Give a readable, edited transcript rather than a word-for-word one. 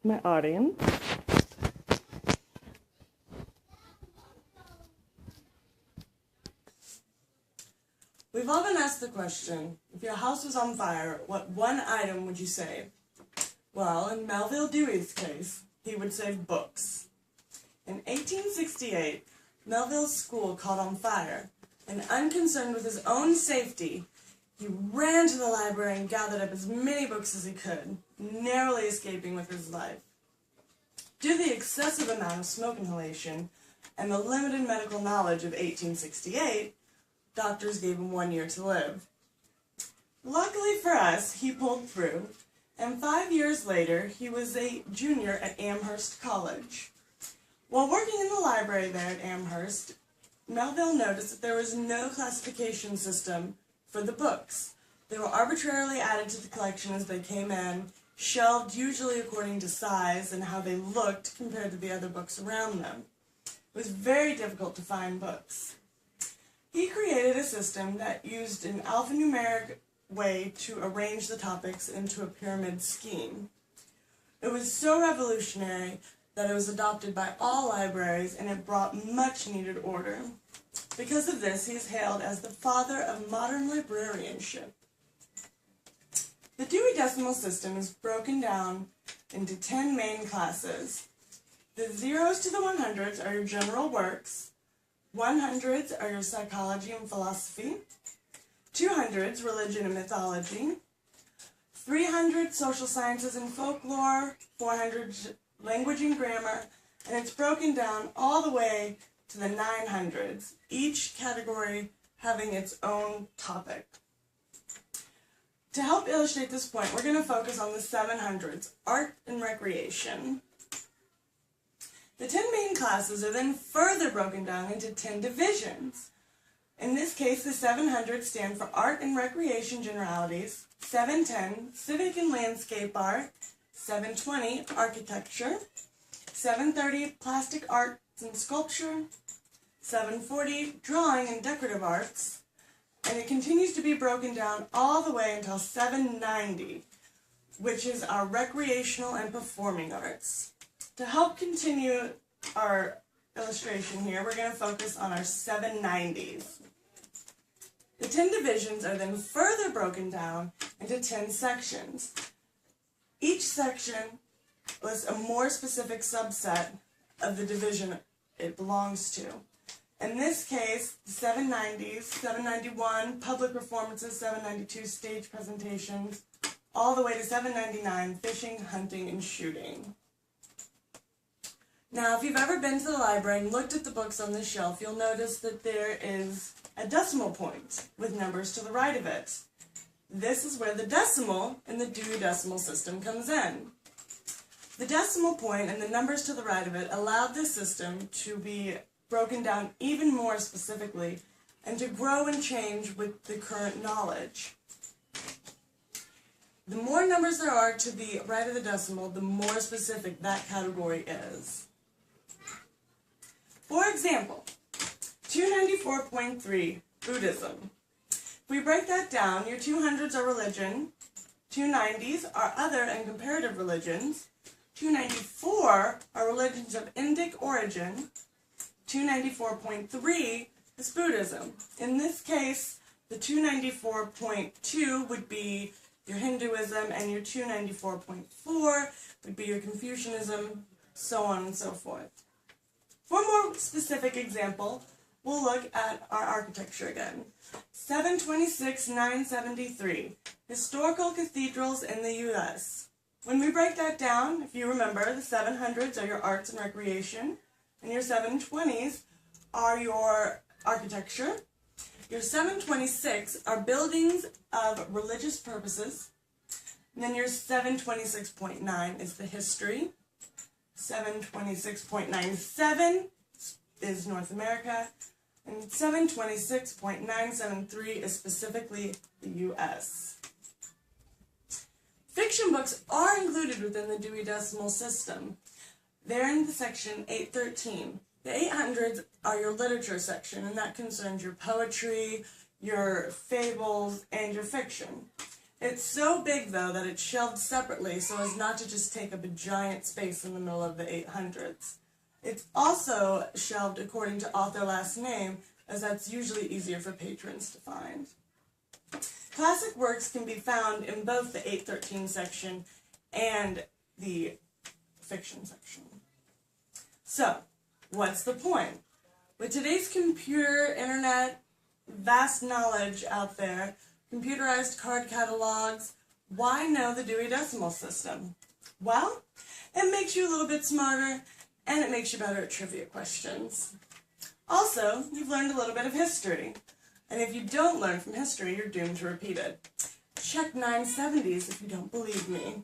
my audience. We've all been asked the question, if your house was on fire, what one item would you save? Well, in Melville Dewey's case, he would save books. In 1868, Melville's school caught on fire, and unconcerned with his own safety, he ran to the library and gathered up as many books as he could, narrowly escaping with his life. Due to the excessive amount of smoke inhalation and the limited medical knowledge of 1868, doctors gave him 1 year to live. Luckily for us, he pulled through, and 5 years later, he was a junior at Amherst College. While working in the library there at Amherst, Melville noticed that there was no classification system for the books. They were arbitrarily added to the collection as they came in, shelved usually according to size and how they looked compared to the other books around them. It was very difficult to find books. He created a system that used an alphanumeric way to arrange the topics into a pyramid scheme. It was so revolutionary that it was adopted by all libraries, and it brought much needed order. Because of this, he is hailed as the father of modern librarianship. The Dewey Decimal System is broken down into 10 main classes. The 0s to the 100s are your general works, 100s are your psychology and philosophy, 200s, religion and mythology, 300 social sciences and folklore, 400 language and grammar, and it's broken down all the way to the 900s, each category having its own topic. To help illustrate this point, we're going to focus on the 700s, art and recreation. The 10 main classes are then further broken down into 10 divisions. In this case, the 700 stand for Art and Recreation Generalities, 710, Civic and Landscape Art, 720, Architecture, 730, Plastic Arts and Sculpture, 740, Drawing and Decorative Arts, and it continues to be broken down all the way until 790, which is our Recreational and Performing Arts. To help continue our illustration here, we're going to focus on our 790s. The 10 divisions are then further broken down into 10 sections. Each section lists a more specific subset of the division it belongs to. In this case, the 790s, 791, public performances, 792, stage presentations, all the way to 799, fishing, hunting, and shooting. Now, if you've ever been to the library and looked at the books on the shelf, you'll notice that there is a decimal point with numbers to the right of it. This is where the decimal in the Dewey Decimal System comes in. The decimal point and the numbers to the right of it allowed this system to be broken down even more specifically and to grow and change with the current knowledge. The more numbers there are to the right of the decimal, the more specific that category is. For example, 294.3, Buddhism. If we break that down, your 200s are religion, 290s are other and comparative religions, 294 are religions of Indic origin, 294.3 is Buddhism. In this case, the 294.2 would be your Hinduism, and your 294.4 would be your Confucianism, so on and so forth. For a more specific example, we'll look at our architecture again. 726,973, historical cathedrals in the U.S. When we break that down, if you remember, the 700s are your arts and recreation, and your 720s are your architecture. Your 726 are buildings of religious purposes. And then your 726.9 is the history. 726.97 is North America. And 726.973 is specifically the U.S. Fiction books are included within the Dewey Decimal System. They're in the section 813. The 800s are your literature section, and that concerns your poetry, your fables, and your fiction. It's so big, though, that it's shelved separately so as not to just take up a giant space in the middle of the 800s. It's also shelved according to author last name, as that's usually easier for patrons to find. Classic works can be found in both the 813 section and the fiction section. So, what's the point? With today's computer, internet, vast knowledge out there, computerized card catalogs, why know the Dewey Decimal System? Well, it makes you a little bit smarter, and it makes you better at trivia questions. Also, you've learned a little bit of history. And if you don't learn from history, you're doomed to repeat it. Check 970s if you don't believe me.